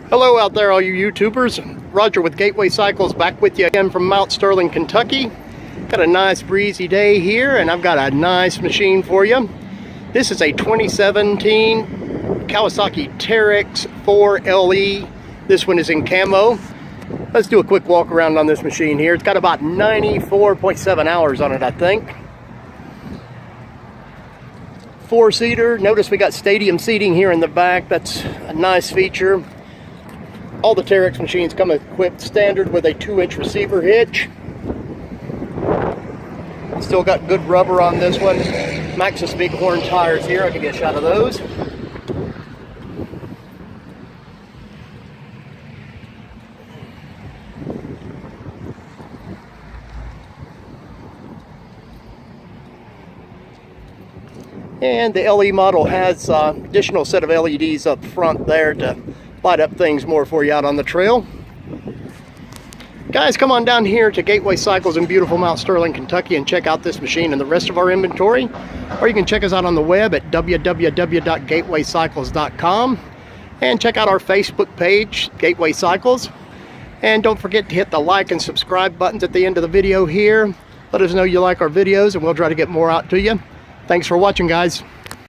Hello out there, all you YouTubers. Roger with Gateway Cycles back with you again from Mount Sterling, Kentucky. Got a nice breezy day here, and I've got a nice machine for you. This is a 2017 Kawasaki Teryx 4LE. This one is in camo. Let's do a quick walk around on this machine here. It's got about 94.7 hours on it, I think. Four-seater. Notice we got stadium seating here in the back. That's a nice feature. All the Teryx machines come equipped standard with a 2-inch receiver hitch. Still got good rubber on this one. Maxxis Bighorn tires here. I'll give you a shot of those. And the LE model has additional set of LEDs up front there to light up things more for you out on the trail. Guys, come on down here to Gateway Cycles in beautiful Mount Sterling, Kentucky, and check out this machine and the rest of our inventory. Or you can check us out on the web at www.gatewaycycles.com and check out our Facebook page, Gateway Cycles. And don't forget to hit the like and subscribe buttons at the end of the video here. Let us know you like our videos and we'll try to get more out to you. Thanks for watching, guys.